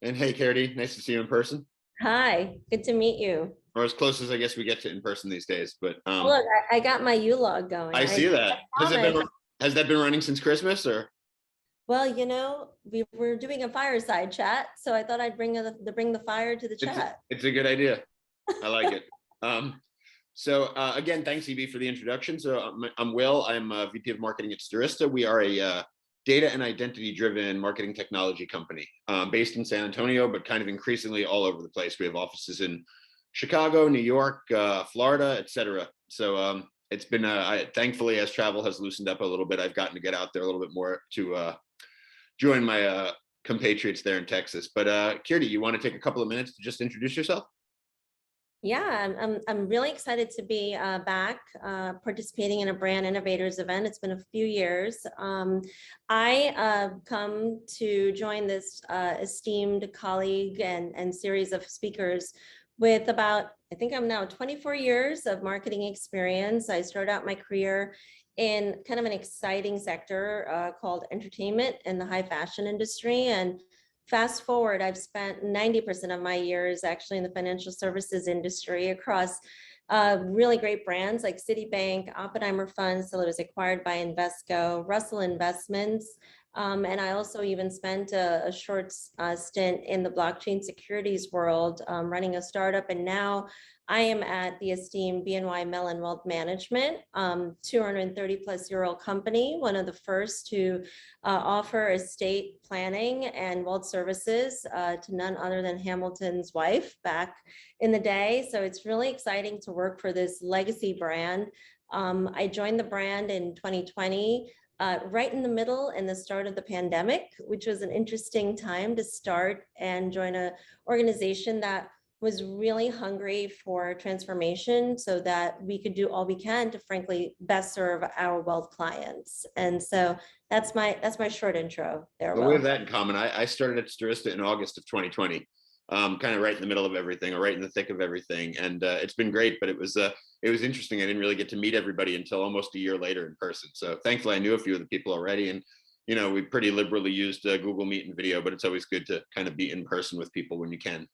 And hey, Kirti, nice to see you in person, Hi, good to meet you. or as close as I guess we get to in person these days. But Oh, look, I got my U-log going. I see that. Promise. Has that been running since Christmas, or? Well, we were doing a fireside chat, so I thought I'd bring the fire to the chat. It's a good idea. I like it. Again, thanks, Evie, for the introduction. So I'm Will. I'm VP of Marketing at Stirista. We are a data and identity-driven marketing technology company based in San Antonio, but kind of increasingly all over the place. We have offices in Chicago, New York, Florida, etc. So it's been, thankfully, as travel has loosened up a little bit, I've gotten to get out there a little bit more to join my compatriots there in Texas. But Kirti, you want to take a couple of minutes to just introduce yourself? Yeah, I'm really excited to be back participating in a Brand Innovators event. It's been a few years. I come to join this esteemed colleague and series of speakers with about, I think I'm now 24 years of marketing experience. I started out my career in kind of an exciting sector called entertainment and the high fashion industry. And fast forward, I've spent 90% of my years actually in the financial services industry across really great brands like Citibank, Oppenheimer Funds, till it was acquired by Invesco, Russell Investments. And I also even spent a short stint in the blockchain securities world, running a startup. And now I am at the esteemed BNY Mellon Wealth Management, 230 plus year old company, one of the first to offer estate planning and wealth services to none other than Hamilton's wife back in the day. So it's really exciting to work for this legacy brand. I joined the brand in 2020. Right in the middle and the start of the pandemic, which was an interesting time to start and join an organization that was really hungry for transformation so that we could do all we can to frankly best serve our wealth clients. And so that's my short intro there. Well, we have that in common. I started at Stirista in August of 2020, kind of right in the middle of everything, or right in the thick of everything. And it's been great, but it was interesting. I didn't really get to meet everybody until almost a year later in person. So thankfully I knew a few of the people already. And, we pretty liberally used Google Meet and video, but it's always good to kind of be in person with people when you can.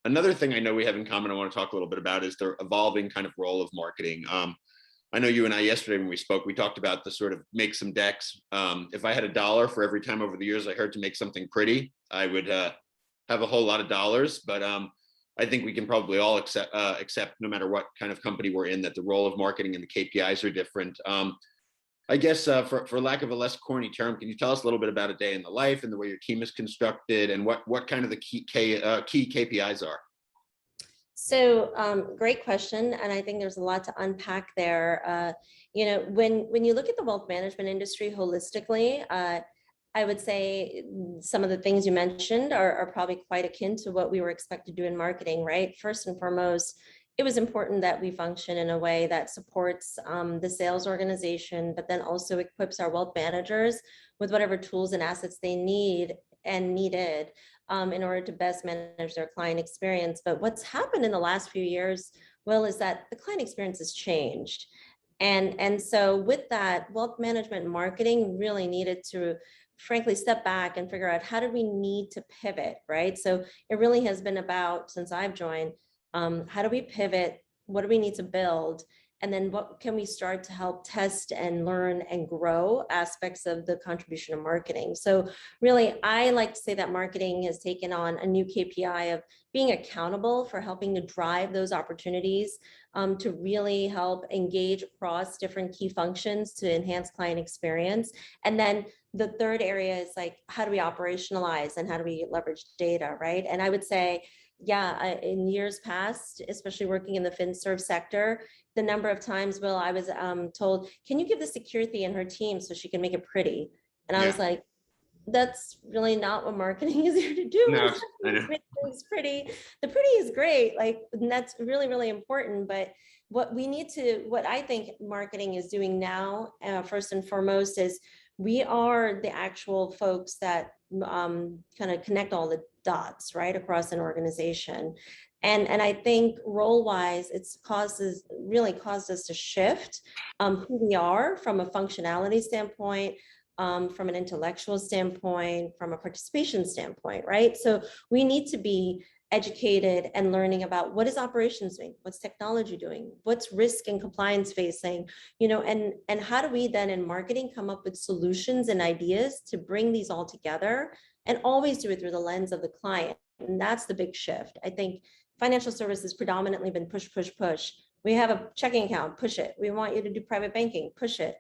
Another thing I know we have in common I want to talk a little bit about is the evolving kind of role of marketing. I know you and I yesterday when we spoke, we talked about the sort of make some decks. If I had $1 for every time over the years I heard to make something pretty, I would have a whole lot of dollars. But I think we can probably all accept no matter what kind of company we're in, that the role of marketing and the KPIs are different. I guess for lack of a less corny term, can you tell us a little bit about a day in the life and the way your team is constructed and what kind of the key KPIs are? So great question. And I think there's a lot to unpack there. When you look at the wealth management industry holistically, I would say some of the things you mentioned are probably quite akin to what we were expected to do in marketing, right? First and foremost, it was important that we function in a way that supports the sales organization, but then also equips our wealth managers with whatever tools and assets they need and needed in order to best manage their client experience. But what's happened in the last few years, Will, is that the client experience has changed. And so with that, wealth management and marketing really needed to frankly step back and figure out how did we need to pivot, right? So it really has been about, since I've joined, how do we pivot? What do we need to build? And then what can we start to help test and learn and grow aspects of the contribution of marketing? So really, I like to say that marketing has taken on a new KPI of being accountable for helping to drive those opportunities to really help engage across different key functions to enhance client experience. And then the third area is like, how do we operationalize and how do we leverage data, right? And I would say, yeah, in years past, especially working in the FinServ sector, the number of times, Will, I was told, can you give this to Kirti and her team so she can make it pretty? And I was like, that's really not what marketing is here to do. No, I know. It's pretty. The pretty is great, and that's really, really important. But what I think marketing is doing now, first and foremost, is we are the actual folks that kind of connect all the dots right across an organization. And I think role-wise, it's really caused us to shift who we are from a functionality standpoint, from an intellectual standpoint, from a participation standpoint, right? So we need to be educated and learning about what is operations doing, what's technology doing, what's risk and compliance facing, and how do we then in marketing come up with solutions and ideas to bring these all together, and always do it through the lens of the client. And that's the big shift. I think financial services predominantly been push, push, push. We have a checking account, push it. We want you to do private banking, push it.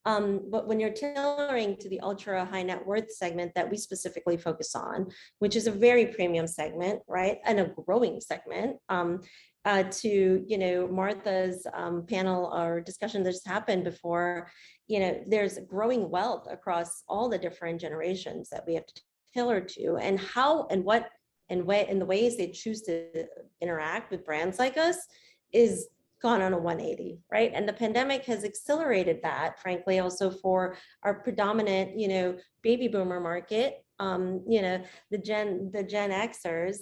But when you're tailoring to the ultra high net worth segment that we specifically focus on, which is a very premium segment, right, and a growing segment, to Martha's panel or discussion that just happened before, there's growing wealth across all the different generations that we have to tailor to, and how and what and in the ways they choose to interact with brands like us is gone on a 180, right? And the pandemic has accelerated that, frankly, also for our predominant, baby boomer market, the Gen Xers.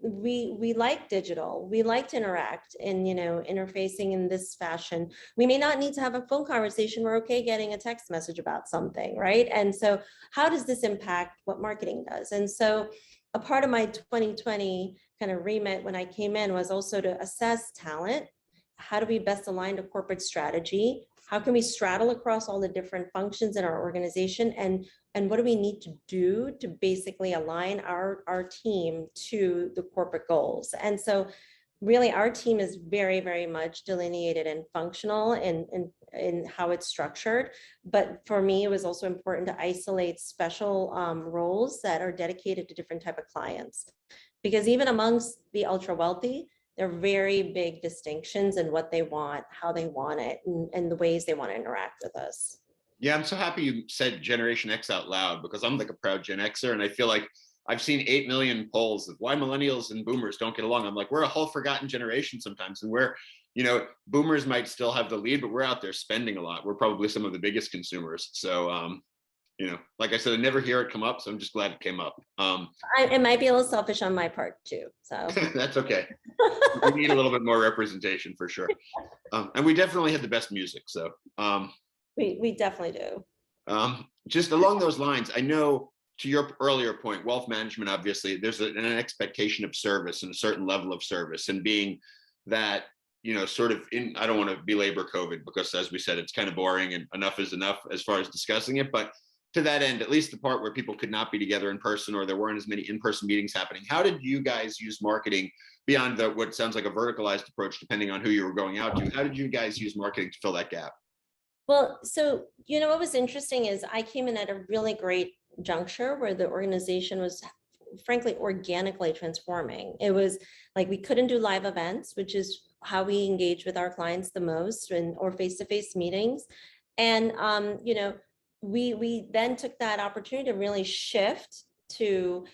We like digital. We like to interact and, interfacing in this fashion. We may not need to have a phone conversation. We're okay getting a text message about something, right? And so how does this impact what marketing does? And so a part of my 2020 kind of remit when I came in was also to assess talent. How do we best align to corporate strategy? How can we straddle across all the different functions in our organization? And what do we need to do to basically align our team to the corporate goals? And so really our team is very, very much delineated and functional in how it's structured. But for me, it was also important to isolate special roles that are dedicated to different type of clients. Because even amongst the ultra wealthy, there are very big distinctions in what they want, how they want it, and the ways they want to interact with us. Yeah, I'm so happy you said Generation X out loud, because I'm like a proud Gen Xer, and I feel like I've seen 8 million polls of why millennials and boomers don't get along. I'm like, we're a whole forgotten generation sometimes, and we're, boomers might still have the lead, but we're out there spending a lot. We're probably some of the biggest consumers. So, like I said, I never hear it come up, so I'm just glad it came up. It might be a little selfish on my part too, so. That's okay. We need a little bit more representation for sure. And we definitely had the best music, so. We definitely do. Just along those lines, I know to your earlier point, wealth management, obviously, there's an expectation of service and a certain level of service, and being that, sort of I don't want to belabor COVID, because as we said, it's kind of boring and enough is enough as far as discussing it. But to that end, at least the part where people could not be together in person, or there weren't as many in-person meetings happening, how did you guys use marketing beyond what sounds like a verticalized approach, depending on who you were going out to? How did you guys use marketing to fill that gap? Well, so, what was interesting is I came in at a really great juncture where the organization was frankly organically transforming. It was like we couldn't do live events, which is how we engage with our clients the most, or face-to-face meetings. And, we then took that opportunity to really shift to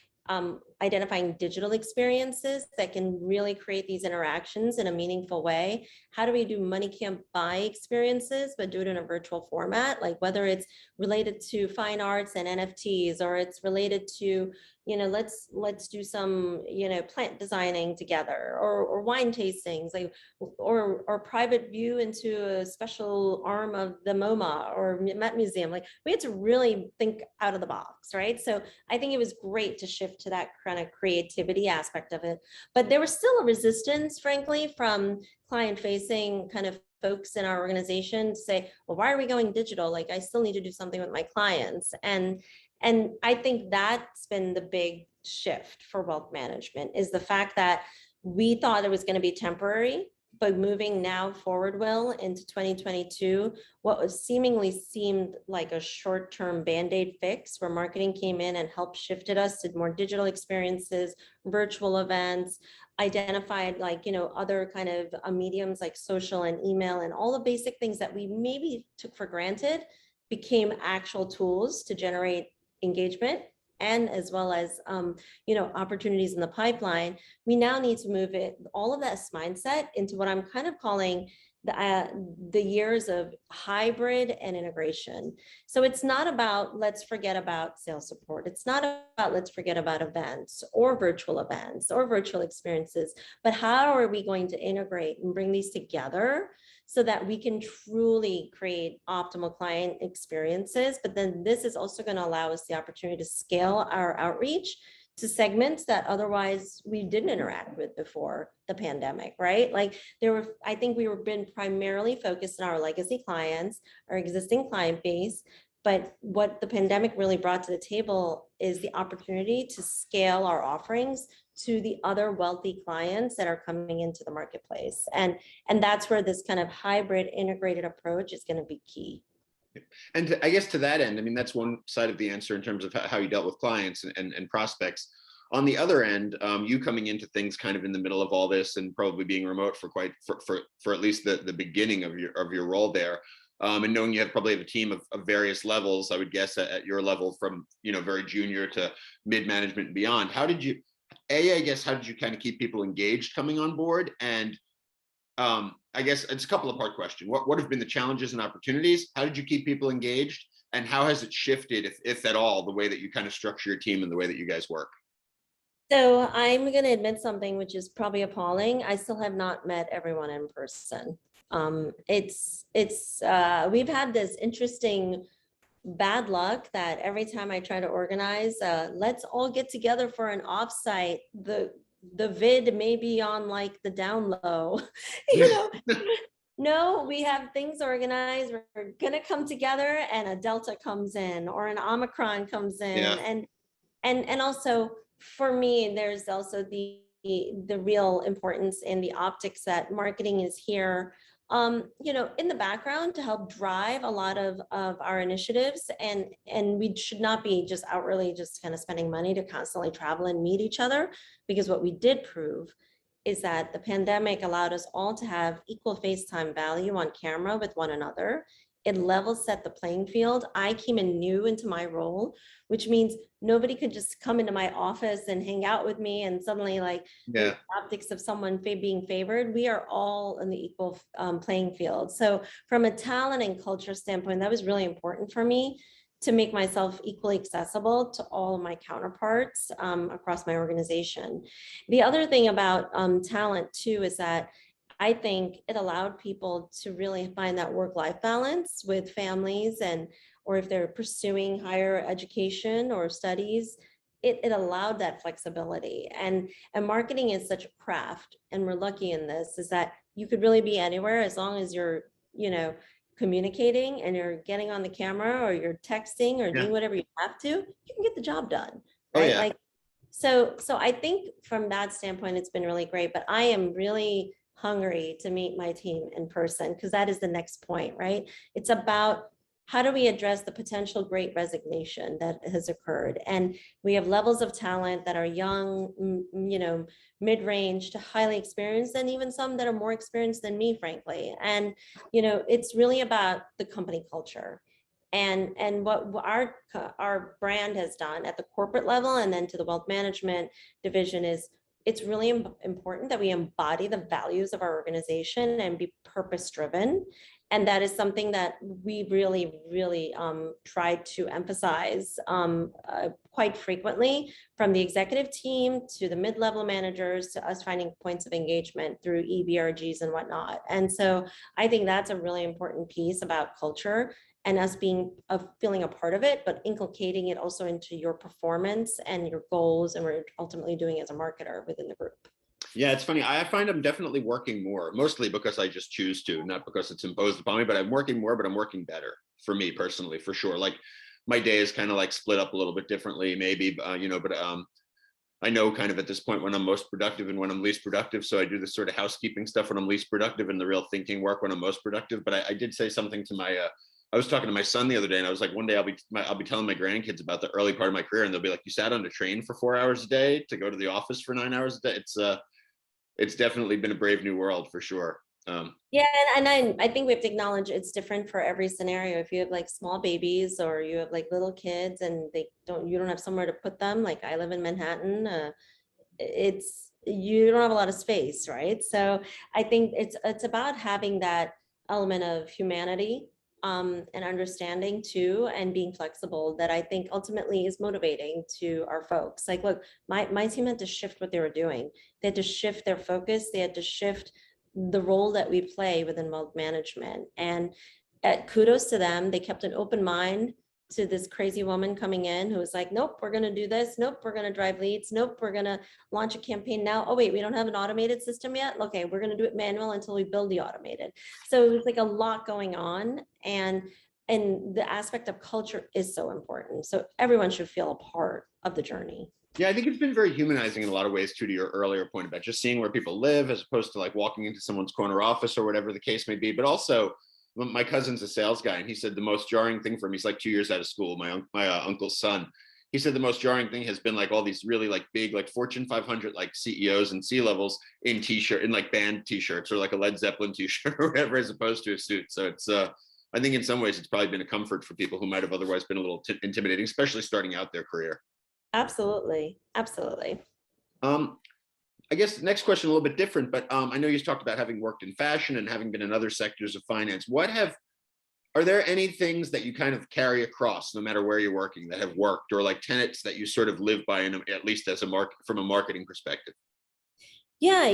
identifying digital experiences that can really create these interactions in a meaningful way. How do we do money can't buy experiences, but do it in a virtual format? Like whether it's related to fine arts and NFTs, or it's related to, let's do some, plant designing together, or wine tastings, like, or private view into a special arm of the MoMA or Met Museum. Like we had to really think out of the box, right? So I think it was great to shift to that kind of creativity aspect of it. But there was still a resistance, frankly, from client-facing kind of folks in our organization to say, well, why are we going digital? Like I still need to do something with my clients. And I think that's been the big shift for wealth management, is the fact that we thought it was going to be temporary, but moving now forward, Will, into 2022, what was seemed like a short-term Band-Aid fix, where marketing came in and helped shifted us to more digital experiences, virtual events, identified other kind of mediums like social and email, and all the basic things that we maybe took for granted became actual tools to generate engagement, and as well as opportunities in the pipeline. We now need to move all of that mindset into what I'm kind of calling the years of hybrid and integration. So it's not about let's forget about sales support. It's not about let's forget about events or virtual experiences, but how are we going to integrate and bring these together so that we can truly create optimal client experiences. But then this is also going to allow us the opportunity to scale our outreach to segments that otherwise we didn't interact with before the pandemic, right? Like I think we were been primarily focused on our legacy clients, our existing client base. But what the pandemic really brought to the table is the opportunity to scale our offerings to the other wealthy clients that are coming into the marketplace. And that's where this kind of hybrid integrated approach is going to be key. And I guess to that end, I mean, that's one side of the answer in terms of how you dealt with clients and prospects. On the other end, you coming into things kind of in the middle of all this and probably being remote for at least the beginning of your role there. And knowing you probably have a team of various levels, I would guess at your level from, very junior to mid-management and beyond. How did you kind of keep people engaged coming on board? And I guess it's a couple of part question. What have been the challenges and opportunities? How did you keep people engaged? And how has it shifted, if at all, the way that you kind of structure your team and the way that you guys work? So I'm going to admit something which is probably appalling. I still have not met everyone in person. We've had this interesting bad luck that every time I try to organize, let's all get together for an offsite, the vid may be on like the down low, No, we have things organized. We're gonna come together, and a Delta comes in, or an Omicron comes in, yeah. and also for me, there's also the real importance in the optics that marketing is here, in the background to help drive a lot of our initiatives, and we should not be just outwardly just kind of spending money to constantly travel and meet each other, because what we did prove is that the pandemic allowed us all to have equal FaceTime value on camera with one another. It level set the playing field. I came in new into my role, which means nobody could just come into my office and hang out with me and suddenly the optics of someone being favored. We are all in the equal playing field. So from a talent and culture standpoint, that was really important for me to make myself equally accessible to all of my counterparts across my organization. The other thing about talent too is that I think it allowed people to really find that work-life balance with families, or if they're pursuing higher education or studies, it allowed that flexibility. And marketing is such a craft, and we're lucky in this, is that you could really be anywhere as long as you're, communicating and you're getting on the camera or you're texting or doing whatever you have to, you can get the job done, right? Oh, yeah. So I think from that standpoint, it's been really great, but I am really hungry to meet my team in person, because that is the next point, right? It's about how do we address the potential great resignation that has occurred? And we have levels of talent that are young, mid-range to highly experienced, and even some that are more experienced than me, frankly. And, it's really about the company culture. And what our brand has done at the corporate level and then to the wealth management division is, it's really important that we embody the values of our organization and be purpose-driven. And that is something that we really, really tried to emphasize quite frequently, from the executive team to the mid-level managers to us finding points of engagement through EBRGs and whatnot. And so I think that's a really important piece about culture and us feeling a part of it, but inculcating it also into your performance and your goals, and we're ultimately doing as a marketer within the group. Yeah, it's funny. I find I'm definitely working more, mostly because I just choose to, not because it's imposed upon me, but I'm working more, but I'm working better for me personally, for sure. Like my day is kind of like split up a little bit differently, maybe, I know kind of at this point when I'm most productive and when I'm least productive. So I do this sort of housekeeping stuff when I'm least productive and the real thinking work when I'm most productive. But I did say something to I was talking to my son the other day, and I was like, one day I'll be telling my grandkids about the early part of my career, and they'll be like, you sat on a train for 4 hours a day to go to the office for 9 hours a day. It's definitely been a brave new world for sure. Yeah, and I think we have to acknowledge it's different for every scenario. If you have like small babies or you have like little kids and you don't have somewhere to put them, like I live in Manhattan, you don't have a lot of space, right? So I think it's about having that element of humanity and understanding too, and being flexible, that I think ultimately is motivating to our folks. Like, look, my team had to shift what they were doing. They had to shift their focus. They had to shift the role that we play within wealth management. And kudos to them. They kept an open mind to this crazy woman coming in who was like, nope, we're going to do this. Nope, we're going to drive leads. Nope, we're going to launch a campaign now. Oh, wait, we don't have an automated system yet. Okay, we're going to do it manual until we build the automated. So it was like a lot going on. And the aspect of culture is so important. So everyone should feel a part of the journey. Yeah, I think it's been very humanizing in a lot of ways too, to your earlier point about just seeing where people live as opposed to like walking into someone's corner office or whatever the case may be. But also, my cousin's a sales guy, and he said the most jarring thing for him, he's like 2 years out of school, my uncle's son. He said the most jarring thing has been like all these really like big, like Fortune 500 like CEOs and C-levels in t-shirt, in like band t-shirts or like a Led Zeppelin t-shirt or whatever, as opposed to a suit. So it's, I think in some ways it's probably been a comfort for people who might have otherwise been a little intimidating, especially starting out their career. Absolutely. Absolutely. I guess the next question a little bit different, but I know you talked about having worked in fashion and having been in other sectors of finance. Are there any things that you kind of carry across, no matter where you're working, that have worked, or like tenets that you sort of live by, at least as from a marketing perspective? Yeah,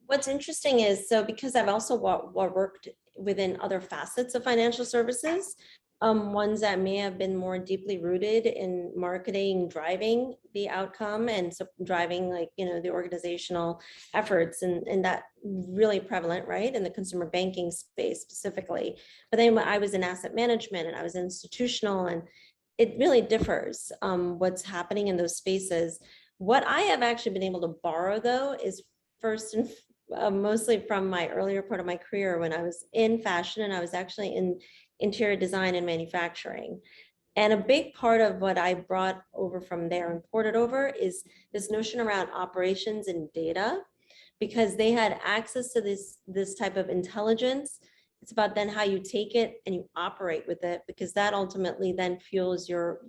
what's interesting is, so because I've also worked within other facets of financial services, ones that may have been more deeply rooted in marketing, driving the outcome, and so driving like, the organizational efforts, and that really prevalent, right, in the consumer banking space specifically. But then when I was in asset management and I was institutional, and it really differs what's happening in those spaces. What I have actually been able to borrow, though, is first and mostly from my earlier part of my career when I was in fashion, and I was actually in interior design and manufacturing. And a big part of what I brought over from there and ported over is this notion around operations and data, because they had access to this type of intelligence. It's about then how you take it and you operate with it, because that ultimately then fuels your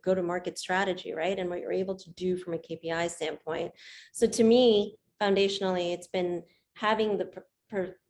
go-to-market strategy, right? And what you're able to do from a KPI standpoint. So to me, foundationally, it's been having the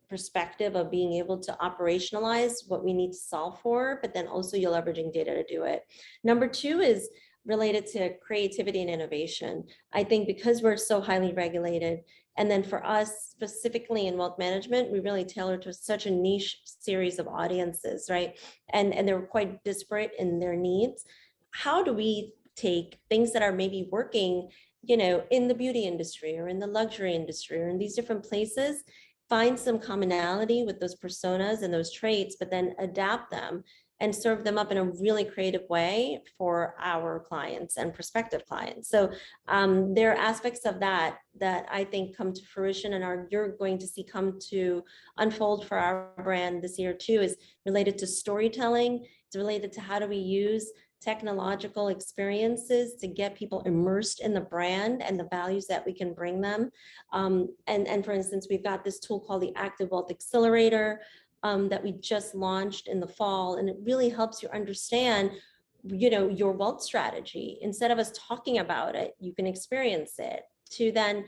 perspective of being able to operationalize what we need to solve for, but then also you're leveraging data to do it. Number two is related to creativity and innovation. I think because we're so highly regulated, and then for us specifically in wealth management, we really tailor to such a niche series of audiences, right? And they're quite disparate in their needs. How do we take things that are maybe working, in the beauty industry or in the luxury industry or in these different places, find some commonality with those personas and those traits, but then adapt them and serve them up in a really creative way for our clients and prospective clients. So there are aspects of that I think come to fruition and you're going to see come to unfold for our brand this year too, is related to storytelling. It's related to how do we use technological experiences to get people immersed in the brand and the values that we can bring them. And for instance, we've got this tool called the Active Wealth Accelerator that we just launched in the fall, and it really helps you understand, your wealth strategy. Instead of us talking about it, you can experience it, to then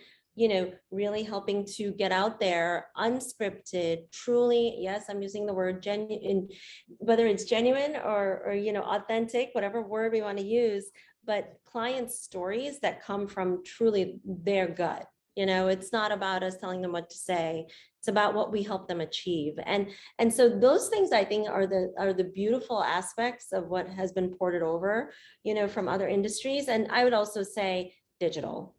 really helping to get out there unscripted, truly, yes, I'm using the word genuine, whether it's genuine or authentic, whatever word we want to use, but client stories that come from truly their gut. It's not about us telling them what to say. It's about what we help them achieve. And so those things I think are the beautiful aspects of what has been ported over, from other industries. And I would also say digital.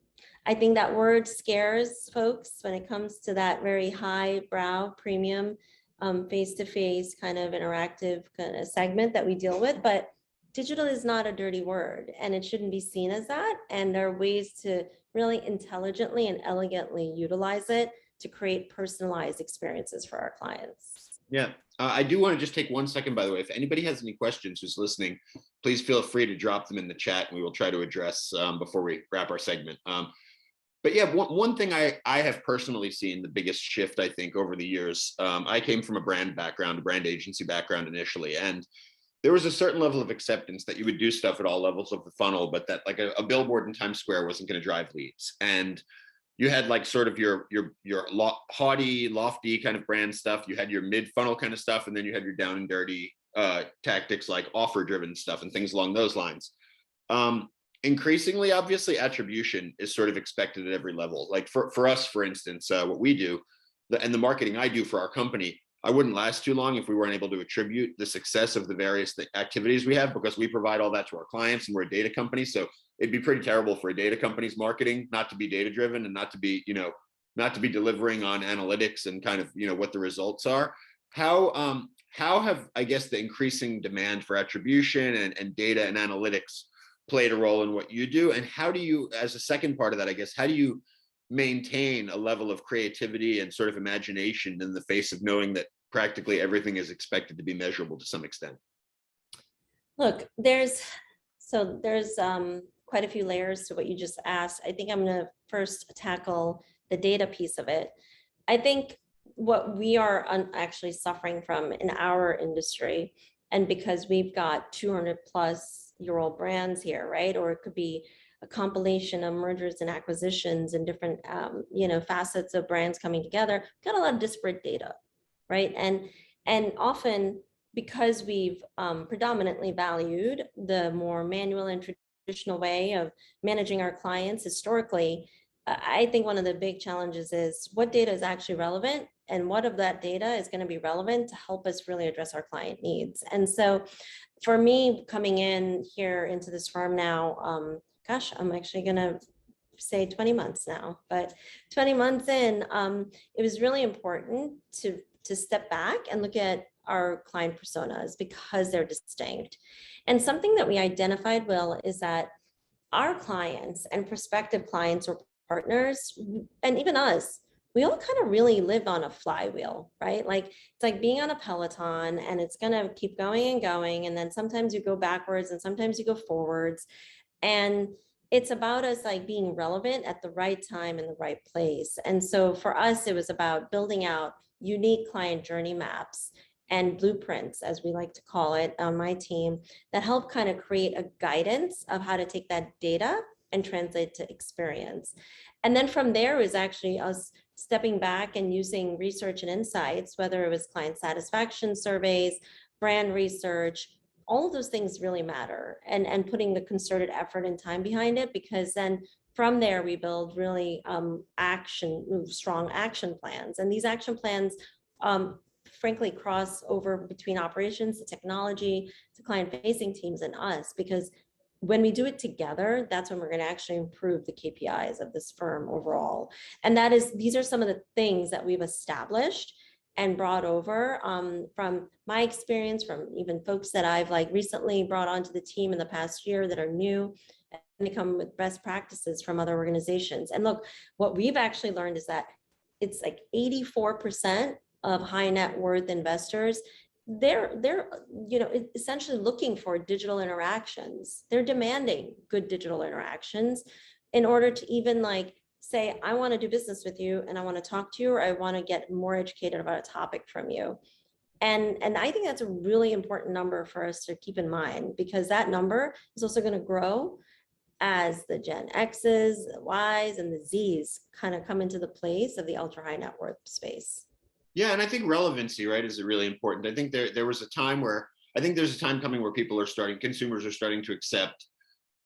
I think that word scares folks when it comes to that very high brow premium, face-to-face kind of interactive kind of segment that we deal with. But digital is not a dirty word, and it shouldn't be seen as that. And there are ways to really intelligently and elegantly utilize it to create personalized experiences for our clients. Yeah, I do want to just take 1 second, by the way. If anybody has any questions who's listening, please feel free to drop them in the chat, and we will try to address before we wrap our segment. But yeah, one thing I have personally seen the biggest shift, I think, over the years. I came from a brand background, a brand agency background initially, and there was a certain level of acceptance that you would do stuff at all levels of the funnel, but that like a billboard in Times Square wasn't going to drive leads. And you had like sort of your haughty, lofty kind of brand stuff. You had your mid funnel kind of stuff, and then you had your down and dirty tactics like offer driven stuff and things along those lines. Increasingly, obviously, attribution is sort of expected at every level. Like for us, for instance, what we do, the marketing I do for our company, I wouldn't last too long if we weren't able to attribute the success of the various activities we have, because we provide all that to our clients and we're a data company. So it'd be pretty terrible for a data company's marketing not to be data driven and not to be, not to be delivering on analytics and kind of, what the results are. How have, I guess, the increasing demand for attribution and data and analytics played a role in what you do? And how do you, as a second part of that, I guess, how do you maintain a level of creativity and sort of imagination in the face of knowing that practically everything is expected to be measurable to some extent? Look, there's quite a few layers to what you just asked. I think I'm going to first tackle the data piece of it. I think what we are actually suffering from in our industry, and because we've got 200+ year old brands here, right? Or it could be a compilation of mergers and acquisitions and different, facets of brands coming together. We've got a lot of disparate data, right? And often, because we've predominantly valued the more manual and traditional way of managing our clients historically, I think one of the big challenges is what data is actually relevant and what of that data is going to be relevant to help us really address our client needs. And so for me, coming in here into this firm now, I'm actually going to say 20 months now, but 20 months in, it was really important to step back and look at our client personas because they're distinct. And something that we identified, Will, is that our clients and prospective clients or partners, and even us, we all kind of really live on a flywheel, right? Like it's like being on a Peloton and it's going to keep going and going. And then sometimes you go backwards and sometimes you go forwards. And it's about us like being relevant at the right time in the right place. And so for us, it was about building out unique client journey maps and blueprints, as we like to call it on my team, that help kind of create a guidance of how to take that data and translate to experience. And then from there was actually us stepping back and using research and insights, whether it was client satisfaction surveys, brand research, all of those things really matter, and putting the concerted effort and time behind it, because then from there we build really strong action plans. And these action plans frankly cross over between operations, the technology, the client facing teams and us, because when we do it together, that's when we're going to actually improve the KPIs of this firm overall. And these are some of the things that we've established and brought over from my experience, from even folks that I've like recently brought onto the team in the past year that are new, and they come with best practices from other organizations. And look, what we've actually learned is that it's like 84% of high net worth investors, they're essentially looking for digital interactions. They're demanding good digital interactions in order to even like say, I want to do business with you and I want to talk to you, or I want to get more educated about a topic from you. And I think that's a really important number for us to keep in mind, because that number is also going to grow as the Gen X's, the Y's, and the Z's kind of come into the place of the ultra high net worth space. Yeah, and I think relevancy, right, is really important. I think there was a time where, I think there's a time coming where consumers are starting to accept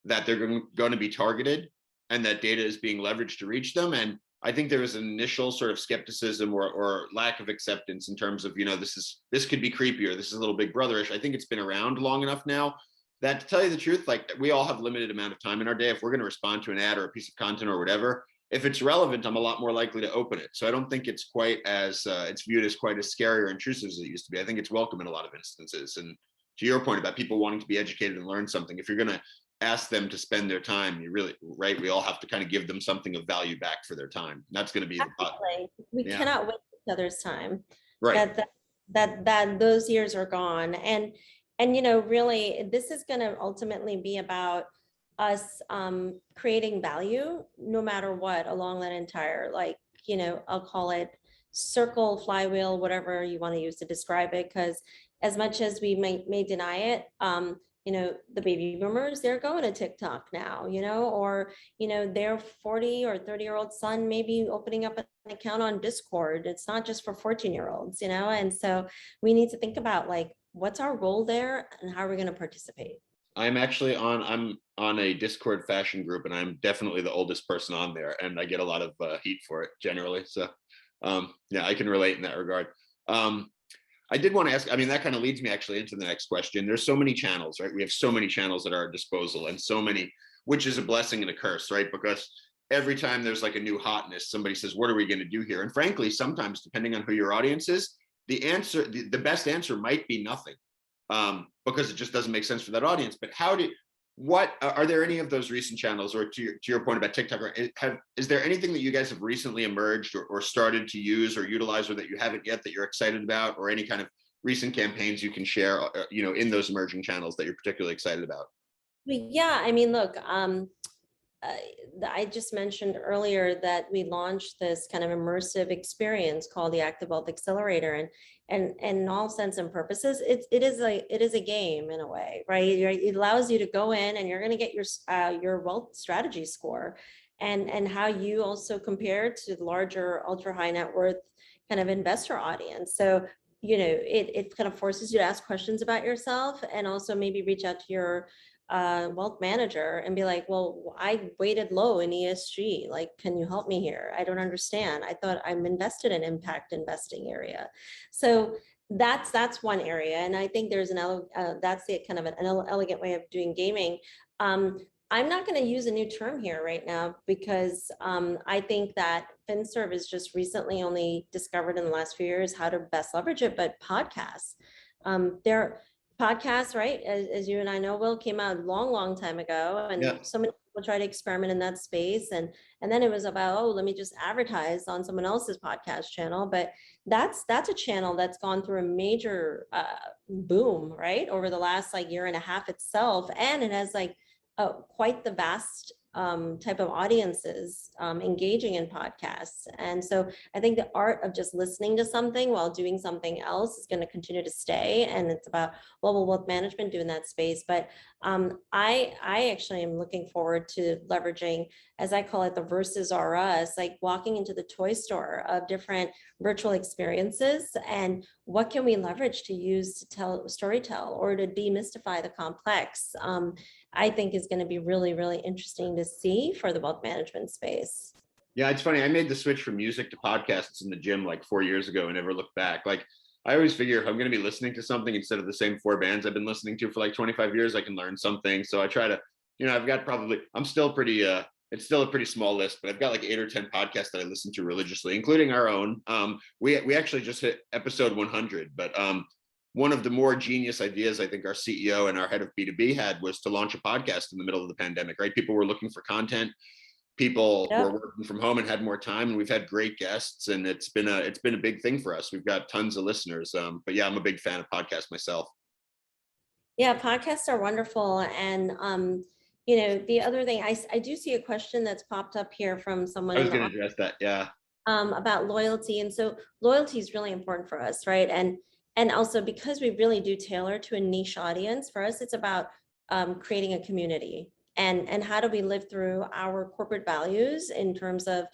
that they're going to be targeted and that data is being leveraged to reach them. And I think there was an initial sort of skepticism or lack of acceptance in terms of, this could be creepier. This is a little Big Brotherish. I think it's been around long enough now that, to tell you the truth, like we all have limited amount of time in our day. If we're going to respond to an ad or a piece of content or whatever, if it's relevant, I'm a lot more likely to open it. So I don't think it's quite as, it's viewed as quite as scary or intrusive as it used to be. I think it's welcome in a lot of instances. And to your point about people wanting to be educated and learn something, if you're going to ask them to spend their time, you really, right, we all have to kind of give them something of value back for their time. And that's going to be we cannot waste each other's time. Right. That those years are gone. And really, this is going to ultimately be about us creating value no matter what along that entire, I'll call it circle, flywheel, whatever you want to use to describe it, because as much as we may deny it, the baby boomers, they're going to TikTok now, or their 40 or 30-year-old son may be opening up an account on Discord. It's not just for 14-year-olds, and so we need to think about like, what's our role there and how are we going to participate? I'm on a Discord fashion group, and I'm definitely the oldest person on there, and I get a lot of heat for it generally. So Yeah, I can relate in that regard. I did want to ask, I mean, that kind of leads me actually into the next question. There's so many channels, right? We have so many channels at our disposal, and so many, which is a blessing and a curse, right? Because every time there's like a new hotness, somebody says, what are we going to do here? And frankly, sometimes depending on who your audience is, the answer, the best answer might be nothing, because it just doesn't make sense for that audience. But what are there any of those recent channels, or to your point about TikTok, is there anything that you guys have recently emerged or started to use or utilize, or that you haven't yet that you're excited about, or any kind of recent campaigns you can share, in those emerging channels that you're particularly excited about? Yeah, I mean, look, I just mentioned earlier that we launched this kind of immersive experience called the Active Wealth Accelerator, and in all sense and purposes, it is a game in a way, right? It allows you to go in and you're going to get your wealth strategy score, and how you also compare to the larger ultra high net worth kind of investor audience. So it kind of forces you to ask questions about yourself, and also maybe reach out to your wealth manager and be like, well, I weighted low in ESG. Like, can you help me here? I don't understand. I thought I'm invested in impact investing area. So that's one area. And I think there's that's the kind of an elegant way of doing gaming. I'm not going to use a new term here right now, because I think that FinServ has just recently only discovered in the last few years how to best leverage it. But podcasts, podcasts, right? As you and I know, Will, came out a long time ago, and Yeah. so many people try to experiment in that space, and then it was about, oh, let me just advertise on someone else's podcast channel. But that's a channel that's gone through a major boom, right, over the last like year and a half itself, and it has like quite the vast type of audiences engaging in podcasts. And so I think the art of just listening to something while doing something else is going to continue to stay. And it's about global wealth management doing that space. But I actually am looking forward to leveraging, as I call it, the versus are us, like walking into the toy store of different virtual experiences, and what can we leverage to use to storytell or to demystify the complex. I think is going to be really, really interesting to see for the wealth management space. Yeah, it's funny. I made the switch from music to podcasts in the gym like 4 years ago and never looked back. Like, I always figure if I'm going to be listening to something instead of the same 4 bands I've been listening to for like 25 years, I can learn something. So I try to, I've got I'm still pretty, it's still a pretty small list, but I've got like 8 or 10 podcasts that I listen to religiously, including our own. We actually just hit episode 100, but one of the more genius ideas I think our CEO and our head of B2B had was to launch a podcast in the middle of the pandemic, right? People were looking for content. People were working from home and had more time, and we've had great guests, and it's been a big thing for us. We've got tons of listeners. But yeah, I'm a big fan of podcasts myself. Yeah, podcasts are wonderful. And the other thing, I do see a question that's popped up here from someone. I was going to address that. Yeah. About loyalty. And so loyalty is really important for us, right? And also, because we really do tailor to a niche audience, for us, it's about creating a community. And how do we live through our corporate values in terms of,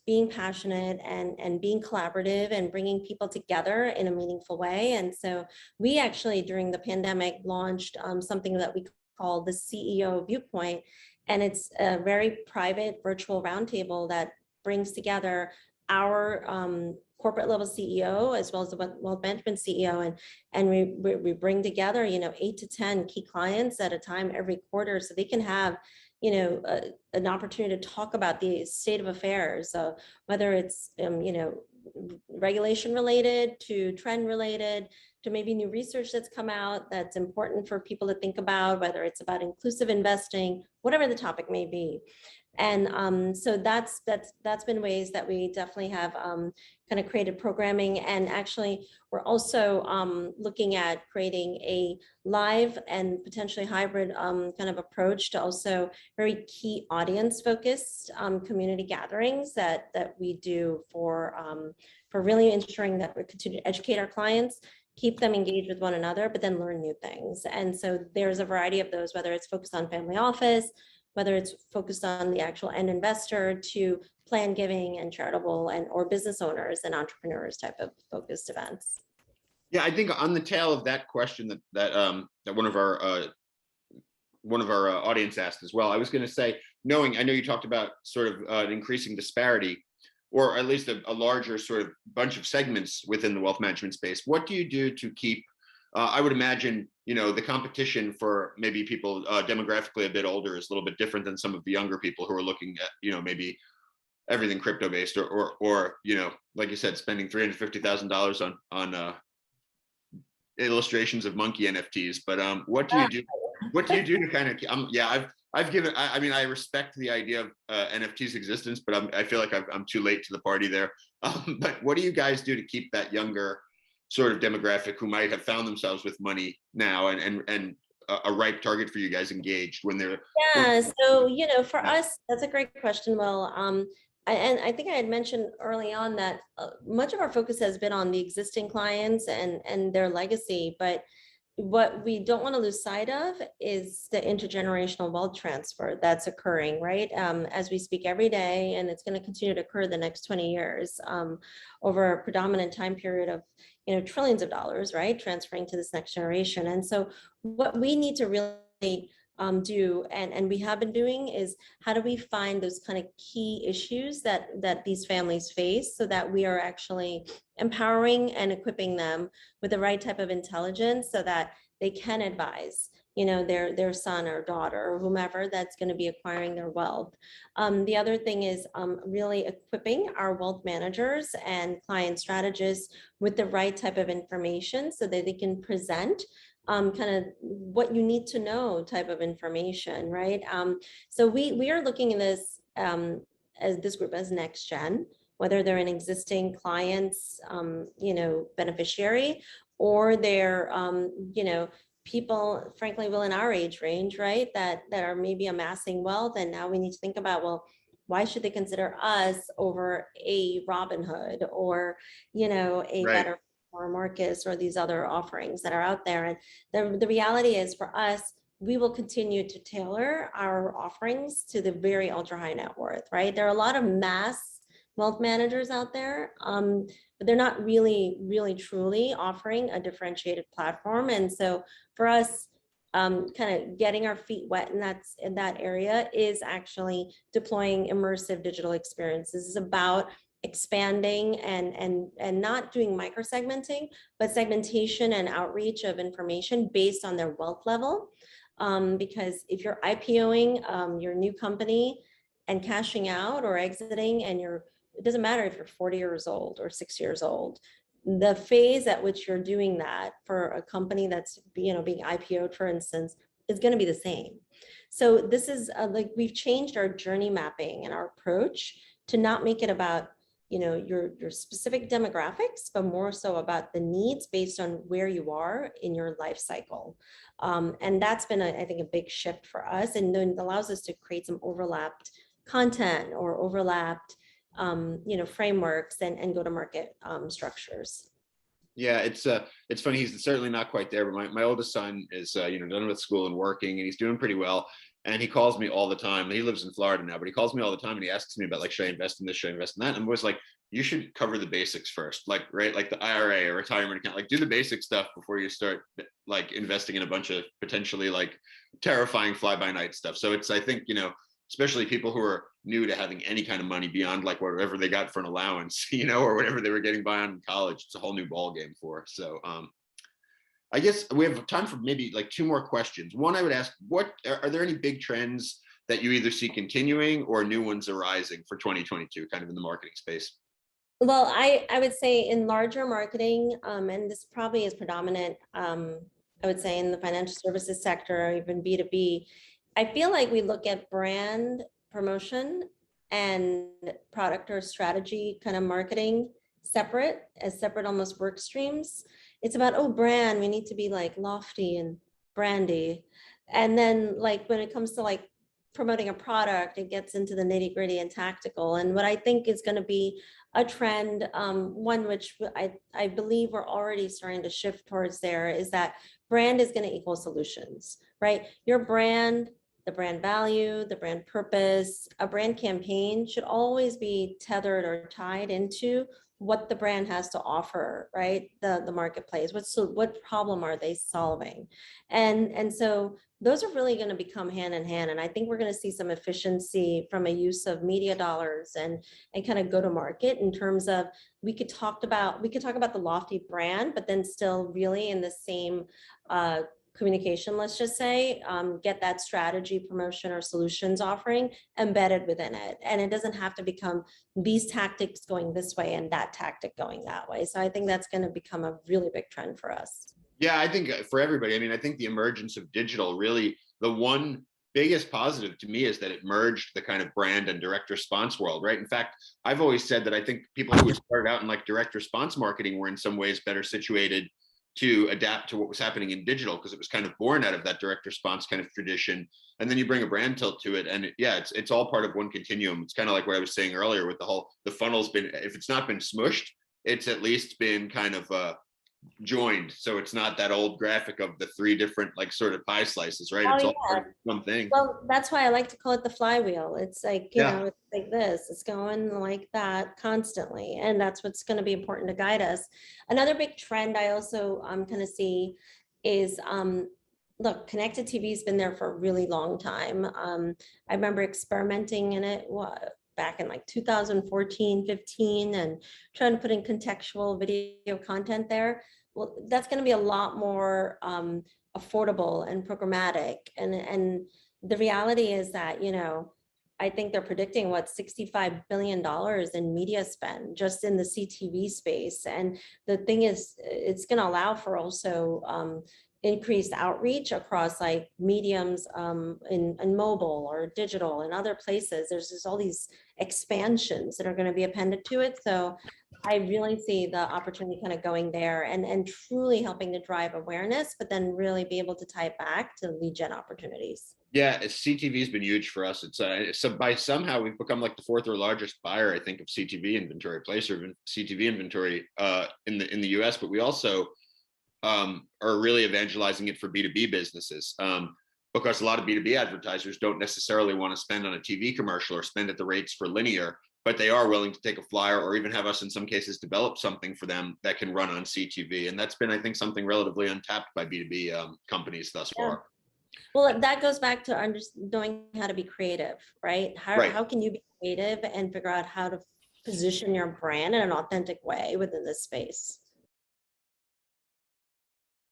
being passionate and being collaborative and bringing people together in a meaningful way. And so we actually, during the pandemic, launched something that we call the CEO Viewpoint. And it's a very private virtual roundtable that brings together our corporate level CEO as well as the wealth management CEO, and we bring together 8 to 10 key clients at a time every quarter, so they can have an opportunity to talk about the state of affairs, whether it's regulation related to trend related to maybe new research that's come out that's important for people to think about, whether it's about inclusive investing, whatever the topic may be. And so that's been ways that we definitely have kind of created programming. And actually, we're also looking at creating a live and potentially hybrid kind of approach to also very key audience focused community gatherings that we do for really ensuring that we continue to educate our clients, keep them engaged with one another, but then learn new things. And so there's a variety of those, whether it's focused on family office, whether it's focused on the actual end investor, to plan giving and charitable or business owners and entrepreneurs type of focused events. Yeah, I think on the tail of that question that one of our audience asked as well, I was going to say, I know you talked about sort of an increasing disparity. or at least a larger sort of bunch of segments within the wealth management space, what do you do to keep, I would imagine, the competition for maybe people demographically a bit older is a little bit different than some of the younger people who are looking at, maybe everything crypto based, or like you said, spending $350,000 on illustrations of monkey NFTs. But what do you do? What do you do to kind of? I've given. I mean, I respect the idea of NFTs existence, but I feel like I'm too late to the party there. But what do you guys do to keep that younger sort of demographic who might have found themselves with money now and a ripe target for you guys engaged when they're? Yeah. So for us, that's a great question. Well, and I think I had mentioned early on that much of our focus has been on the existing clients and their legacy, but what we don't want to lose sight of is the intergenerational wealth transfer that's occurring, right? As we speak every day, and it's going to continue to occur the next 20 years over a predominant time period of trillions of dollars, right? Transferring to this next generation. And so what we need to really do, and we have been doing, is how do we find those kind of key issues that these families face, so that we are actually empowering and equipping them with the right type of intelligence so that they can advise their son or daughter or whomever that's going to be acquiring their wealth. The other thing is really equipping our wealth managers and client strategists with the right type of information so that they can present kind of what you need to know type of information, right? So we are looking at this as this group as next gen, whether they're an existing client's beneficiary, or they're people, frankly, in our age range, right, that are maybe amassing wealth, and now we need to think about, well, why should they consider us over a Robinhood or a Better or Marcus or these other offerings that are out there? And the reality is, for us, we will continue to tailor our offerings to the very ultra high net worth, right? There are a lot of mass wealth managers out there, but they're not really truly offering a differentiated platform. And so for us, kind of getting our feet wet in that area is actually deploying immersive digital experiences. It's about expanding and not doing micro segmenting, but segmentation and outreach of information based on their wealth level. Because if you're IPOing your new company and cashing out or exiting, and it doesn't matter if you're 40 years old or 6 years old, the phase at which you're doing that for a company that's being IPO'd, for instance, is going to be the same. So this is like, we've changed our journey mapping and our approach to not make it about your specific demographics, but more so about the needs based on where you are in your life cycle. And that's been, I think, a big shift for us, and then allows us to create some overlapped content or overlapped frameworks and go-to-market structures. Yeah, it's funny. He's certainly not quite there, but my oldest son is done with school and working, and he's doing pretty well. And he calls me all the time. He lives in Florida now, but he calls me all the time and he asks me about, like, should I invest in this? Should I invest in that? And I'm always like, you should cover the basics first, like the IRA or retirement account, like do the basic stuff before you start like investing in a bunch of potentially like terrifying fly-by-night stuff. So I think, especially people who are new to having any kind of money beyond like whatever they got for an allowance, or whatever they were getting by on in college, it's a whole new ball game for. So I guess we have time for maybe like 2 more questions. One, I would ask, what are there any big trends that you either see continuing or new ones arising for 2022, kind of in the marketing space? Well, I would say in larger marketing, and this probably is predominant, I would say in the financial services sector, or even B2B, I feel like we look at brand promotion and product or strategy kind of marketing as separate almost work streams. It's about, oh, brand, we need to be like lofty and brandy. And then like when it comes to like promoting a product, it gets into the nitty gritty and tactical. And what I think is going to be a trend, one which I believe we're already starting to shift towards there, is that brand is going to equal solutions, right? Your brand, the brand value, the brand purpose, a brand campaign should always be tethered or tied into what the brand has to offer, right? The marketplace, what problem are they solving? And so those are really going to become hand in hand. And I think we're going to see some efficiency from a use of media dollars and kind of go to market in terms of we could talk about the lofty brand, but then still really in the same communication, let's just say, get that strategy, promotion, or solutions offering embedded within it. And it doesn't have to become these tactics going this way and that tactic going that way. So I think that's going to become a really big trend for us. Yeah, I think for everybody, I mean, I think the emergence of digital really, the one biggest positive to me is that it merged the kind of brand and direct response world, right? In fact, I've always said that I think people who started out in like direct response marketing were in some ways better situated to adapt to what was happening in digital because it was kind of born out of that direct response kind of tradition. And then you bring a brand tilt to it, and it's all part of one continuum. It's kind of like what I was saying earlier with the funnel's been, if it's not been smushed, it's at least been kind of joined, so it's not that old graphic of the three different like sort of pie slices, right? It's all part of one thing. Well, that's why I like to call it the flywheel. It's like, you know, it's like this, it's going like that constantly. And that's what's going to be important to guide us. Another big trend I also kind of see is, look, connected TV has been there for a really long time. I remember experimenting in it back in like 2014, 15, and trying to put in contextual video content there. Well, that's going to be a lot more affordable and programmatic. And the reality is that, you know, I think they're predicting $65 billion in media spend just in the CTV space. And the thing is, it's going to allow for also increased outreach across like mediums in mobile or digital and other places. There's just all these expansions that are going to be appended to it. So I really see the opportunity kind of going there and truly helping to drive awareness, but then really be able to tie it back to lead gen opportunities. Yeah, CTV has been huge for us. It's so by somehow we've become like the fourth or largest buyer, I think, of CTV inventory, placer of CTV inventory in the US, but we also are really evangelizing it for B2B businesses because a lot of B2B advertisers don't necessarily want to spend on a TV commercial or spend at the rates for linear, but they are willing to take a flyer or even have us in some cases develop something for them that can run on CTV. And that's been, I think, something relatively untapped by B2B companies thus far. Well, that goes back to knowing how to be creative, right? How can you be creative and figure out how to position your brand in an authentic way within this space?